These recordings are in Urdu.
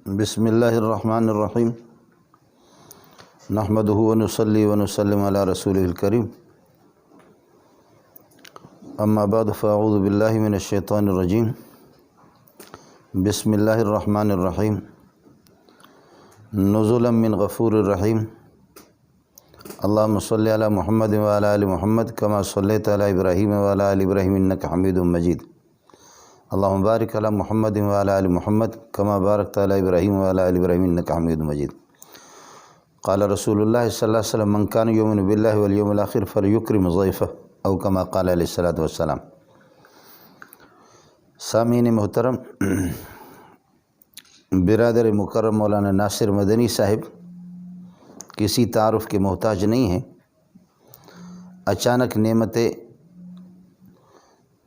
بسم اللہ الرحمن الرحیم نحمدہ ونصلی ونسلم علی رسولہ الکریم اما بعد فاعوذ باللہ من الشیطان الرجیم بسم اللہ الرحمن الرحیم نزلا من غفور الرحیم اللہم صلی علی محمد وعلی آل محمد کما صلیت علی ابراہیم وعلی آل ابراہیم انک حمید مجید اللہم بارک علی محمد وعلی آل محمد کما بارکت علی ابراہیم وعلی آل ابراہیم انک حمید مجید قال رسول اللہ صلی اللہ علیہ وسلم من کان یؤمن باللہ والیوم الآخر فلیکرم ضیفہ او کما قال علیہ الصلاۃ والسلام۔ سامعین محترم، برادر مکرم مولانا ناصر مدنی صاحب کسی تعارف کے محتاج نہیں ہیں۔ اچانک نعمت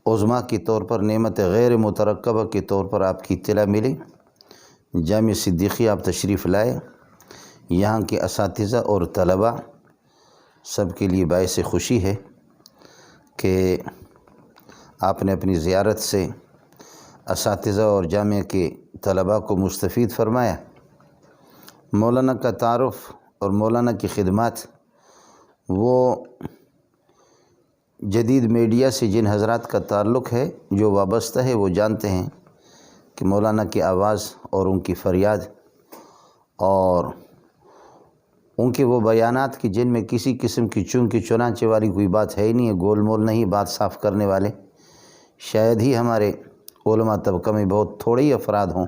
عظمیٰ کے طور پر، نعمت غیر مترقبہ کے طور پر آپ کی اطلاع ملی، جامعہ صدیقیہ آپ تشریف لائے۔ یہاں کے اساتذہ اور طلباء سب کے لیے باعث خوشی ہے کہ آپ نے اپنی زیارت سے اساتذہ اور جامعہ کے طلباء کو مستفید فرمایا۔ مولانا کا تعارف اور مولانا کی خدمات وہ جدید میڈیا سے جن حضرات کا تعلق ہے، جو وابستہ ہے، وہ جانتے ہیں کہ مولانا کی آواز اور ان کی فریاد اور ان کے وہ بیانات کہ جن میں کسی قسم کی چونکہ چنانچہ والی کوئی بات ہے ہی نہیں ہے، گول مول نہیں، بات صاف کرنے والے شاید ہی ہمارے علماء طبقہ میں بہت تھوڑے ہی افراد ہوں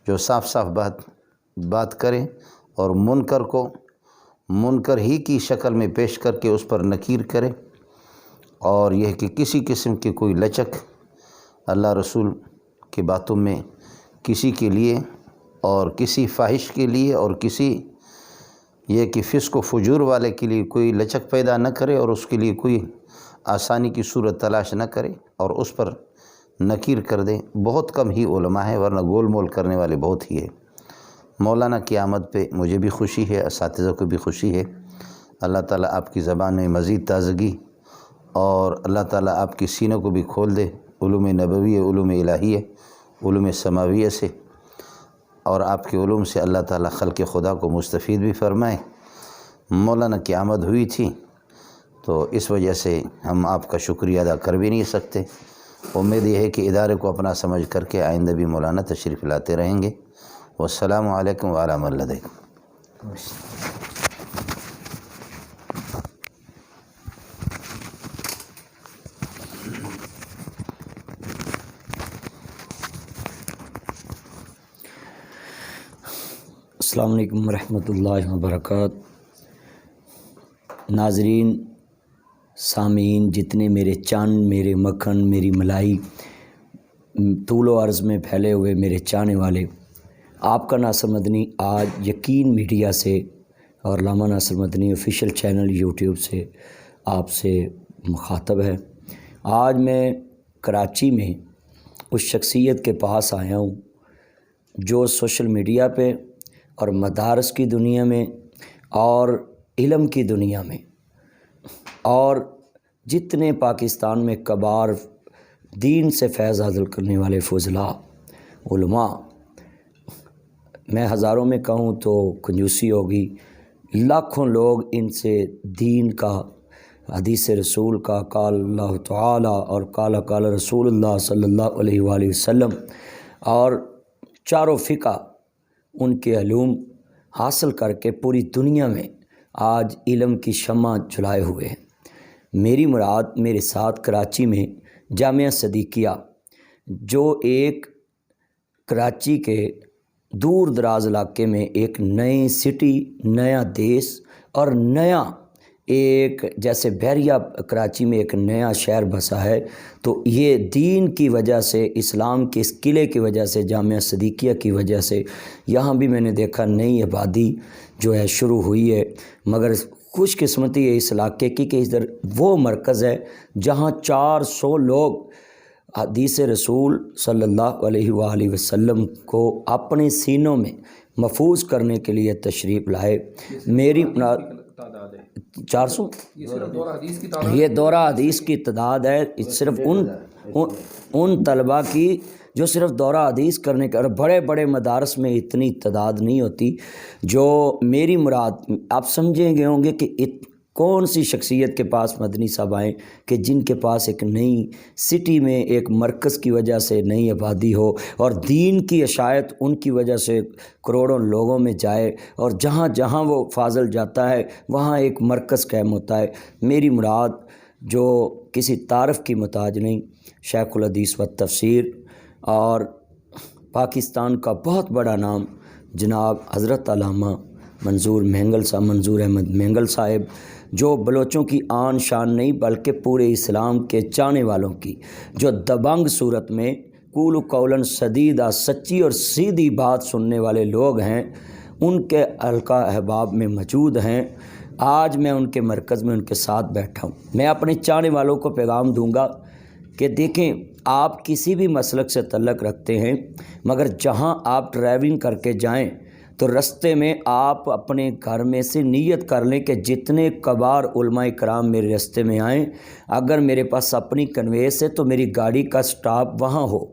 جو صاف صاف بات کریں اور منکر کو منکر ہی کی شکل میں پیش کر کے اس پر نکیر کریں، اور یہ کہ کسی قسم کی کوئی لچک اللہ رسول کی باتوں میں کسی کے لیے اور کسی فاحش کے لیے اور کسی یہ کہ فسق و فجور والے کے لیے کوئی لچک پیدا نہ کرے اور اس کے لیے کوئی آسانی کی صورت تلاش نہ کرے اور اس پر نکیر کر دے۔ بہت کم ہی علماء ہیں، ورنہ گول مول کرنے والے بہت ہی ہے۔ مولانا کی آمد پہ مجھے بھی خوشی ہے، اساتذہ کو بھی خوشی ہے۔ اللہ تعالیٰ آپ کی زبان میں مزید تازگی اور اللہ تعالیٰ آپ کی سینوں کو بھی کھول دے علوم نبوی، علوم الہیہ، علوم سماویہ سے، اور آپ کے علوم سے اللہ تعالیٰ خلق خدا کو مستفید بھی فرمائے۔ مولانا کی آمد ہوئی تھی تو اس وجہ سے ہم آپ کا شکریہ ادا کر بھی نہیں سکتے۔ امید یہ ہے کہ ادارے کو اپنا سمجھ کر کے آئندہ بھی مولانا تشریف لاتے رہیں گے۔ والسلام علیکم ورحمۃ اللہ وبرکاتہ۔ السلام علیکم ورحمۃ اللہ وبرکاتہ۔ ناظرین، سامعین، جتنے میرے چاند، میرے مکھن، میری ملائی، طول و عرض میں پھیلے ہوئے میرے چاہنے والے، آپ کا ناصر مدنی آج یقین میڈیا سے اور علامہ ناصر مدنی آفیشیل چینل یوٹیوب سے آپ سے مخاطب ہے۔ آج میں کراچی میں اس شخصیت کے پاس آیا ہوں جو سوشل میڈیا پہ اور مدارس کی دنیا میں اور علم کی دنیا میں اور جتنے پاکستان میں کبار دین سے فیض حاصل کرنے والے فضلاء علماء، میں ہزاروں میں کہوں تو کنجوسی ہوگی، لاکھوں لوگ ان سے دین کا، حدیث رسول کا، قال اللہ تعالی اور قال رسول اللہ صلی اللہ علیہ وآلہ وسلم اور چاروں فقہ ان کے علوم حاصل کر کے پوری دنیا میں آج علم کی شمع جلائے ہوئے ہیں۔ میری مراد میرے ساتھ کراچی میں جامعہ صدیقیہ، جو ایک کراچی کے دور دراز علاقے میں ایک نئی سٹی، نیا دیس اور نیا ایک جیسے بحریہ کراچی میں ایک نیا شہر بسا ہے، تو یہ دین کی وجہ سے، اسلام کے اس قلعے کی وجہ سے، جامعہ صدیقیہ کی وجہ سے یہاں بھی میں نے دیکھا نئی آبادی جو ہے شروع ہوئی ہے۔ مگر خوش قسمتی ہے اس علاقے کی کہ ادھر وہ مرکز ہے جہاں 400 لوگ حدیث رسول صلی اللہ علیہ وآلہ وسلم کو اپنے سینوں میں محفوظ کرنے کے لیے تشریف لائے۔ میری 400 یہ دورہ حدیث کی تعداد ہے، صرف ان طلباء کی جو صرف دورہ حدیث کرنے کا، اور بڑے بڑے مدارس میں اتنی تعداد نہیں ہوتی جو میری مراد آپ سمجھیں گے ہوں گے کہ کون سی شخصیت کے پاس مدنی صاحب آئیں کہ جن کے پاس ایک نئی سٹی میں ایک مرکز کی وجہ سے نئی آبادی ہو اور دین کی اشاعت ان کی وجہ سے کروڑوں لوگوں میں جائے، اور جہاں جہاں وہ فاضل جاتا ہے وہاں ایک مرکز قائم ہوتا ہے۔ میری مراد جو کسی تعارف کی محتاج نہیں، شیخ الحدیث و تفسیر، اور پاکستان کا بہت بڑا نام جناب حضرت علامہ منظور مینگل صاحب، منظور احمد مینگل صاحب، جو بلوچوں کی آن شان نہیں بلکہ پورے اسلام کے چاہنے والوں کی، جو دبنگ صورت میں قول قولاً سدیدہ سچی اور سیدھی بات سننے والے لوگ ہیں، ان کے حلقہ احباب میں موجود ہیں۔ آج میں ان کے مرکز میں ان کے ساتھ بیٹھا ہوں۔ میں اپنے چاہنے والوں کو پیغام دوں گا کہ دیکھیں، آپ کسی بھی مسلک سے تعلق رکھتے ہیں، مگر جہاں آپ ڈرائیونگ کر کے جائیں تو رستے میں آپ اپنے گھر میں سے نیت کر لیں کہ جتنے کبار علماء کرام میرے رستے میں آئیں، اگر میرے پاس اپنی کنویس ہے تو میری گاڑی کا سٹاپ وہاں ہو،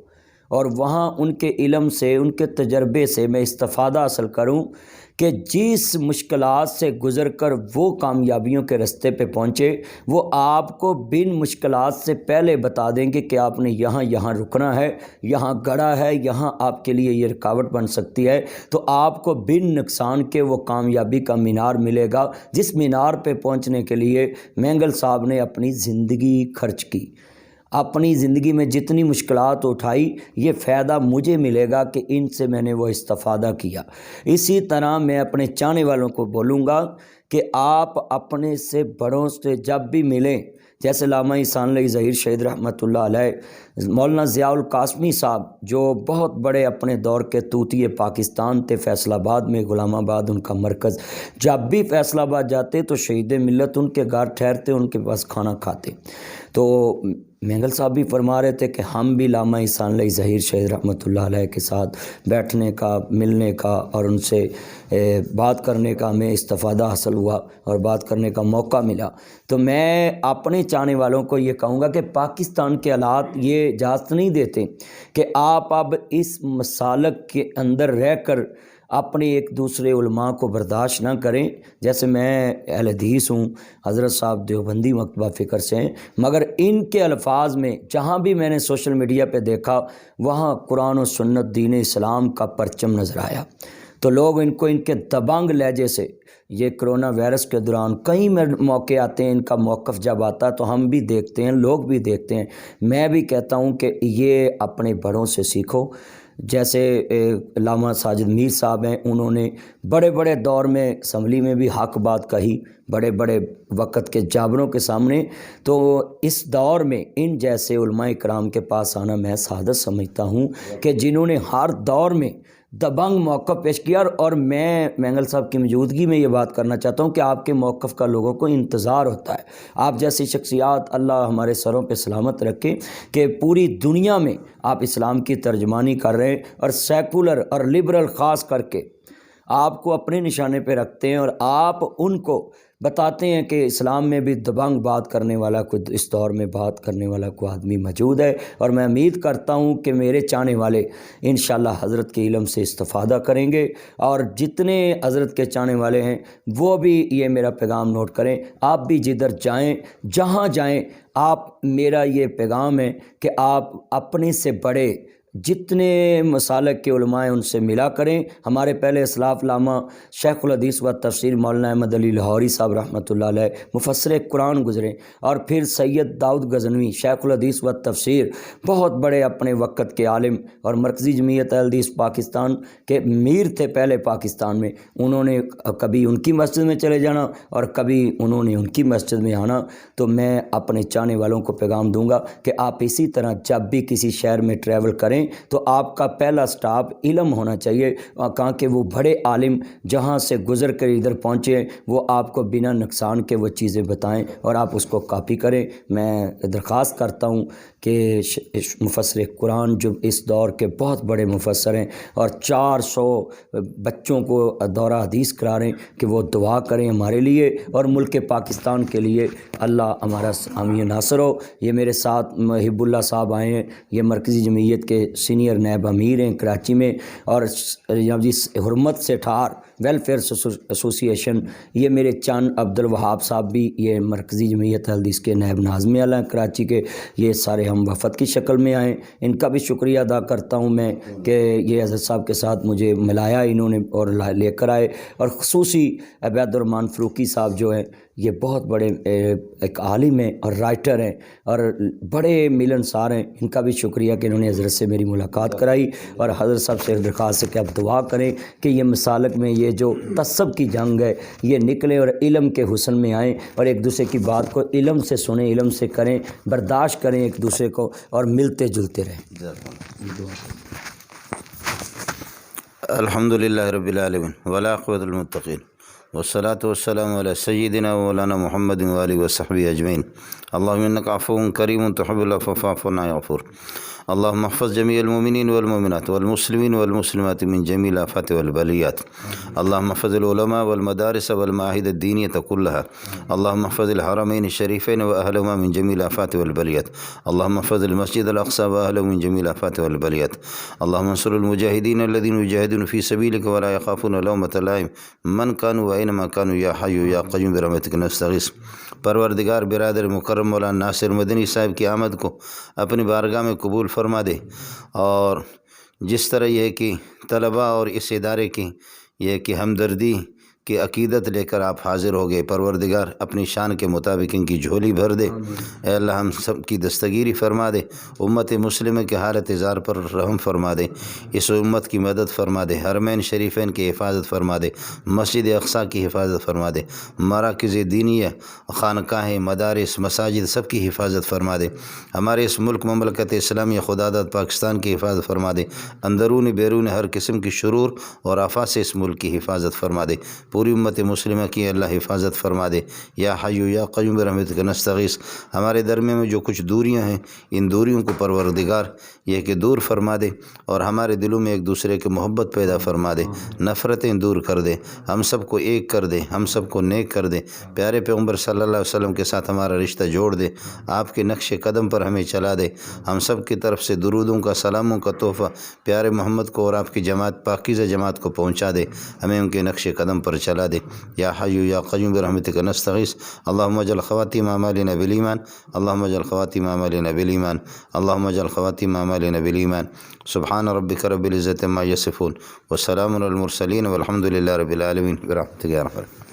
اور وہاں ان کے علم سے، ان کے تجربے سے میں استفادہ حاصل کروں کہ جس مشکلات سے گزر کر وہ کامیابیوں کے رستے پہ پہنچے، وہ آپ کو بن مشکلات سے پہلے بتا دیں گے کہ آپ نے یہاں رکنا ہے، یہاں گڑا ہے، یہاں آپ کے لیے یہ رکاوٹ بن سکتی ہے، تو آپ کو بن نقصان کے وہ کامیابی کا مینار ملے گا، جس مینار پہ پہنچنے کے لیے مینگل صاحب نے اپنی زندگی خرچ کی، اپنی زندگی میں جتنی مشکلات اٹھائی، یہ فائدہ مجھے ملے گا کہ ان سے میں نے وہ استفادہ کیا۔ اسی طرح میں اپنے چاہنے والوں کو بولوں گا کہ آپ اپنے سے بڑوں سے جب بھی ملیں، جیسے علامہ احسان علی ظہیر شہید رحمۃ اللہ علیہ، مولانا ضیاء القاسمی صاحب جو بہت بڑے اپنے دور کے طوطیے پاکستان تھے، فیصل آباد میں، غلام آباد ان کا مرکز، جب بھی فیصل آباد جاتے تو شہید ملت ان کے گھر ٹھہرتے، ان کے پاس کھانا کھاتے۔ تو مینگل صاحب بھی فرما رہے تھے کہ ہم بھی علامہ احسان علی ظہیر شہید رحمۃ اللہ علیہ کے ساتھ بیٹھنے کا، ملنے کا اور ان سے بات کرنے کا ہمیں استفادہ حاصل ہوا اور بات کرنے کا موقع ملا۔ تو میں اپنے چاہنے والوں کو یہ کہوں گا کہ پاکستان کے حالات یہ اجازت نہیں دیتے کہ آپ اب اس مسالک کے اندر رہ کر اپنے ایک دوسرے علماء کو برداشت نہ کریں۔ جیسے میں اہل حدیث ہوں، حضرت صاحب دیوبندی مکتبہ فکر سے ہیں، مگر ان کے الفاظ میں جہاں بھی میں نے سوشل میڈیا پہ دیکھا، وہاں قرآن و سنت دین اسلام کا پرچم نظر آیا۔ تو لوگ ان کو ان کے دبنگ لہجے سے، یہ کرونا وائرس کے دوران کئی موقع آتے ہیں، ان کا موقف جب آتا ہے تو ہم بھی دیکھتے ہیں، لوگ بھی دیکھتے ہیں۔ میں بھی کہتا ہوں کہ یہ اپنے بڑوں سے سیکھو۔ جیسے علامہ ساجد میر صاحب ہیں، انہوں نے بڑے بڑے دور میں اسمبلی میں بھی حق بات کہی، بڑے بڑے وقت کے جابروں کے سامنے۔ تو اس دور میں ان جیسے علماء کرام کے پاس آنا میں سعادت سمجھتا ہوں کہ جنہوں نے ہر دور میں دبنگ موقف پیش کیا، اور میں مینگل صاحب کی موجودگی میں یہ بات کرنا چاہتا ہوں کہ آپ کے موقف کا لوگوں کو انتظار ہوتا ہے۔ آپ جیسی شخصیات اللہ ہمارے سروں پہ سلامت رکھے کہ پوری دنیا میں آپ اسلام کی ترجمانی کر رہے ہیں، اور سیکولر اور لبرل خاص کر کے آپ کو اپنے نشانے پہ رکھتے ہیں، اور آپ ان کو بتاتے ہیں کہ اسلام میں بھی دبنگ بات کرنے والا کوئی، اس دور میں بات کرنے والا کوئی آدمی موجود ہے۔ اور میں امید کرتا ہوں کہ میرے چاہنے والے انشاءاللہ حضرت کے علم سے استفادہ کریں گے، اور جتنے حضرت کے چاہنے والے ہیں وہ بھی یہ میرا پیغام نوٹ کریں۔ آپ بھی جدھر جائیں، جہاں جائیں، آپ میرا یہ پیغام ہے کہ آپ اپنے سے بڑے جتنے مسالک کے علماء ہیں ان سے ملا کریں۔ ہمارے پہلے اسلاف علامہ شیخ الحدیث و تفسیر مولانا احمد علی لاہوری صاحب رحمۃ اللہ علیہ مفسر قرآن گزرے، اور پھر سید داؤد غزنوی شیخ الحدیث و تفسیر، بہت بڑے اپنے وقت کے عالم اور مرکزی جمعیت اہل حدیث پاکستان کے میر تھے پہلے پاکستان میں۔ انہوں نے کبھی ان کی مسجد میں چلے جانا اور کبھی انہوں نے ان کی مسجد میں آنا۔ تو میں اپنے چاہنے والوں کو پیغام دوں گا کہ آپ اسی طرح جب بھی کسی شہر میں ٹریول کریں تو آپ کا پہلا سٹاپ علم ہونا چاہیے، کہاں کہ وہ بڑے عالم جہاں سے گزر کر ادھر پہنچے وہ آپ کو بنا نقصان کے وہ چیزیں بتائیں اور آپ اس کو کاپی کریں۔ میں درخواست کرتا ہوں کہ مفسر قرآن جو اس دور کے بہت بڑے مفسر ہیں اور 400 بچوں کو دورہ حدیث کرا رہے ہیں، کہ وہ دعا کریں ہمارے لیے اور ملک پاکستان کے لیے۔ اللہ ہمارا حامی ناصر ہو۔ یہ میرے ساتھ محب اللہ صاحب آئے ہیں، یہ مرکزی جمعیت کے سینئر نائب امیر ہیں کراچی میں، اور جی حرمت سے ٹھار ویلفیئر ایسوسی ایشن، یہ میرے چاند عبد الوہاب صاحب بھی یہ مرکزی جمعیت حدیث کے نائب ناظم اعلیٰ ہیں کراچی کے، یہ سارے ہم وفد کی شکل میں آئے، ان کا بھی شکریہ ادا کرتا ہوں میں کہ یہ حضرت صاحب کے ساتھ مجھے ملایا انہوں نے اور لے کر آئے، اور خصوصی عبید الرحمن فروقی صاحب جو ہیں یہ بہت بڑے ایک عالم ہیں اور رائٹر ہیں اور بڑے ملنسار ہیں، ان کا بھی شکریہ کہ انہوں نے حضرت سے میری ملاقات کرائی، اور حضرت صاحب سے درخواست ہے کہ آپ دعا کریں کہ یہ مسالک میں یہ جو تعصب کی جنگ ہے یہ نکلے اور علم کے حسن میں آئیں، اور ایک دوسرے کی بات کو علم سے سنیں، علم سے کریں، برداشت کریں ایک دوسرے کو، اور ملتے جلتے رہیں۔ الحمدللہ رب العالمین والعاقبۃ للمتقین والصلاة والسلام علی سیدنا و مولانا محمد وآلہ وصحبہ اجمعین۔ اللہم انک عفو کریم تحب العفو فاعف عنا یا غفور۔ اللہم احفظ جمیع المؤمنین والمؤمنات والمسلمین والمسلمات من جمیع الآفات والبلیات۔ اللہم احفظ العلماء والمدارس والمعاہد الدینیۃ كلها۔ اللہم احفظ الحرمین الشریفین واہلہما من جمیع الآفات والبلیات۔ اللہم احفظ المسجد الاقصی واہلہ من جمیع الآفات والبلیات۔ اللہم انصر المجاہدین الذین یجاہدون فی سبیلک ولا یخافون لومۃ لائم من کانوا وانما کانوا یا حی یا قیوم برحمتک نستغیث۔ پروردگار برادر مکرم مولانا ناصر مدنی صاحب کی آمد کو اپنی بارگاہ میں قبول فرما دے، اور جس طرح یہ کہ طلباء اور اس ادارے کی یہ کہ ہمدردی کی عقیدت لے کر آپ حاضر ہو گئے، پروردگار اپنی شان کے مطابق ان کی جھولی بھر دے۔ اے اللہ ہم سب کی دستگیری فرما دے، امت مسلمہ کے حالت زار پر رحم فرما دے، اس امت کی مدد فرما دے، حرمین شریفین کی حفاظت فرما دے، مسجد اقصی کی حفاظت فرما دے، مراکز دینیہ، خانقاہیں، مدارس، مساجد سب کی حفاظت فرما دے، ہمارے اس ملک مملکت اسلامیہ خداداد پاکستان کی حفاظت فرما دے، اندرون بیرون ہر قسم کی شرور اور آفات سے اس ملک کی حفاظت فرما دے، پوری امت مسلمہ کی اللہ حفاظت فرما دے۔ یا حی یا قیوم برحمتک نستغیث۔ ہمارے درمیان میں جو کچھ دوریاں ہیں ان دوریوں کو پروردگار یہ کہ دور فرما دے، اور ہمارے دلوں میں ایک دوسرے کی محبت پیدا فرما دے، نفرتیں دور کر دے، ہم سب کو ایک کر دے، ہم سب کو نیک کر دے، پیارے پیغمبر صلی اللہ علیہ وسلم کے ساتھ ہمارا رشتہ جوڑ دے، آپ کے نقش قدم پر ہمیں چلا دے، ہم سب کی طرف سے درودوں کا، سلاموں کا تحفہ پیارے محمد کو اور آپ کی جماعت پاکیزہ جماعت کو پہنچا دے، ہمیں ان کے نقش قدم پر چلا دے۔ یا حی یا قیوم برحمتک نستغیث۔ اللہم اجعل خواتیم اعمالنا بالایمان، اللہم اجعل خواتیم اعمالنا بالایمان، اللہم اجعل خواتیم اعمالنا بالایمان۔ سبحان ربک رب العزۃ عما یصفون وسلام علی المرسلین والحمد للہ رب العالمین برحمتک یا رب۔